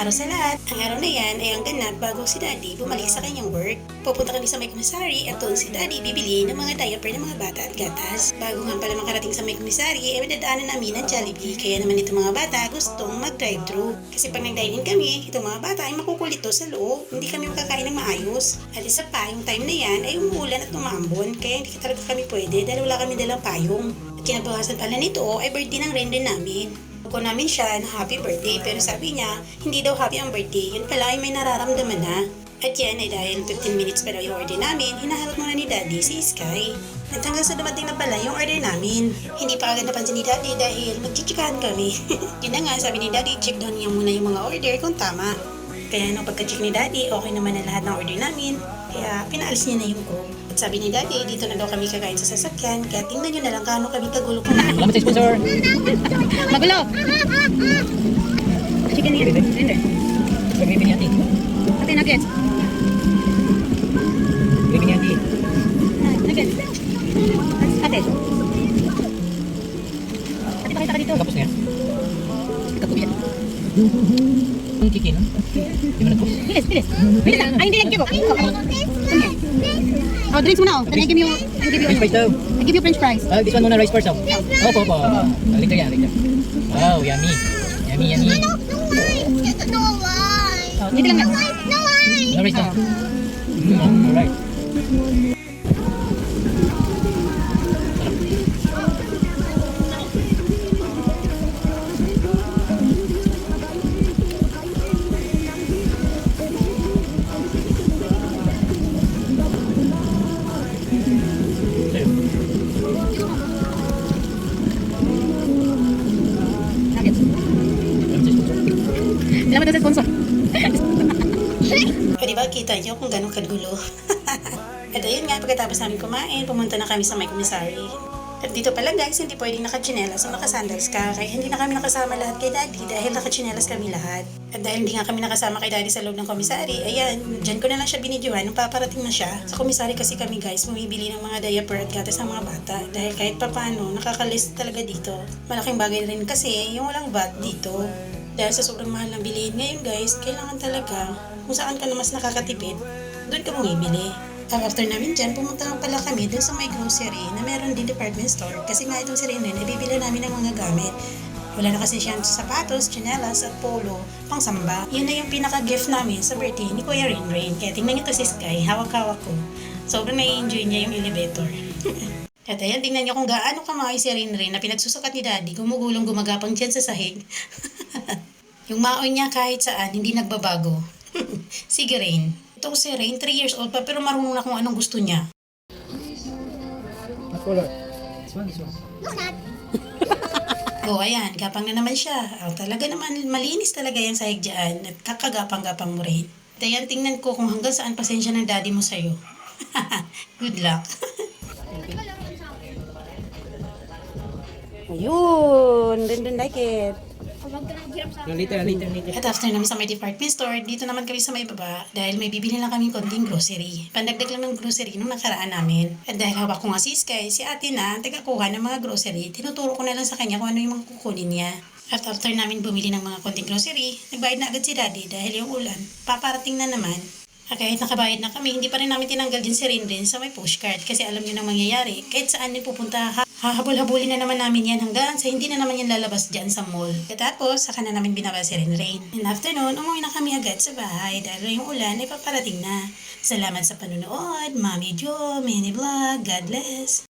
araw sa lahat. Ang araw na yan ay ang ganap bago si Daddy bumalik sa kanyang work. Pupunta kami sa may kumisari at doon si Daddy bibili ng mga diaper ng mga bata at gatas. Bago nga pala makarating sa may kumisari, madadaanan namin ang Jollibee. Kaya naman itong mga bata gustong mag-drive-thru. Kasi pag nag-dine-in kami, itong mga bata ay makukulito sa loob. Hindi kami makakain ng maayos. At isa pa, yung time na yan ay umuulan at umambon. Kaya hindi talaga kami pwede dahil wala kami dalang payong. At kinabukasan pala nito ay birthday ng Ren namin. Ko namin siya na happy birthday pero sabi niya hindi daw happy ang birthday, yun pala ay may nararamdaman na. At yan ay dahil 15 minutes pa daw yung order namin, hinaharap muna ni Daddy si Sky. At hanggang sa dumating na pala yung order namin. Hindi pa agad napansin ni Daddy dahil magchichikahan kami. Yun na nga, sabi ni Daddy, check down niya muna yung mga order kung tama. Kaya nung pagka-check ni Daddy, okay naman na lahat ng order namin. Kaya pinaalis niya na yung cook. At sabi ni Daddy, dito na daw kami kakain sa sasakyan. Kaya tingnan nyo na lang kano kami kagulo kumain. Salamat sa sponsor. Magulo! Chicken here. Tender. Gravy niya, ate. Ate, nuggets. Gravy niya, ate. Nuggets. Ate. Ate, pakita ka dito. Tapos na yan. Katubi yan. Ang chicken, no? Di mo na to. Bilis, bilis. Bilis lang. Ay, hindi lang give Oh, drinks muna oh. Then I give you French fries daw. I give you French fries. This one muna, rice first, oh. Opo, opo. Alig yan, alig yan. Wow, yummy. Yummy, yummy. Oh, dito lang yan. No rice daw. Alright. Nuggets. Salamat daw sa sponsor. O diba, kita nyo kung gano'ng kagulo. At ayun nga, pagkatapos namin kumain, pumunta na kami sa may komisary. At dito pala guys, hindi pwedeng nakachinelas o nakasandals ka. Kaya hindi na kami nakasama lahat kay Daddy dahil nakachinelas kami lahat. At dahil hindi nga kami nakasama kay Daddy sa loob ng komisary, ayan, dyan ko na lang siya binidyohan nung paparating na siya. Sa komisary kasi kami guys, bumibili ng mga diaper at gatas ng mga bata. Dahil kahit papano, nakakalist talaga dito. Malaking bagay rin kasi yung walang VAT dito. Dahil sa sobrang mahal ng bilihin ngayon guys, kailangan talaga kung saan ka na mas nakakatipid, doon ka bumibili. After namin dyan, pumunta nga pala kami doon sa may grocery na meron din department store. Kasi nga itong si Ren, ibibili namin ng mga gamit. Wala na kasi siyang sapatos, tsinelas at polo, pang samba. Yun na yung pinaka-gift namin sa birthday ni Kuya Ren. Kaya tingnan niyo to si Sky, hawak-hawak ko. Sobrang nai-enjoy niya yung elevator. At ayan, tingnan niyo kung gaano kamahay si Ren na pinagsusukat ni Daddy, gumugulong gumagapang dyan sa sahig. Yung maon niya kahit saan, hindi nagbabago. Sige Ren. Itong si Ren, 3 years old pa pero marunong na kung anong gusto niya. What color? This one, this one. Oh, ayan, gapang na naman siya. Oh, talaga naman, malinis talaga yung sahig dyan. At kakagapang-gapang mo rin. At ayan, tingnan ko kung hanggang saan pasensya ng Daddy mo sa'yo. Good luck. Ayun, dun like it. Later. At after namin sa may department store, dito naman kami sa may baba dahil may bibili lang kami konting grocery. Pandagdag lang ng grocery nung nakaraan namin. At dahil hawak ko nga si Sky, si ate na, tagakuha ng mga grocery, tinuturo ko na lang sa kanya kung ano yung mga kukunin niya. At after namin bumili ng mga konting grocery, nagbayad na agad si Daddy dahil yung ulan, paparating na naman. At kahit nakabayad na kami, hindi pa rin namin tinanggal din si Rin sa may pushcart kasi alam niyo nang mangyayari. Kahit saan din pupunta, hahabol-habulin na naman namin yan hanggang sa hindi na naman yan lalabas dyan sa mall. At tapos, saka na namin binaba si Rin. In afternoon, umuwi na kami agad sa bahay dahil yung ulan ay paparating na. Salamat sa panunood, Mami Jo, Mini Vlog, God bless!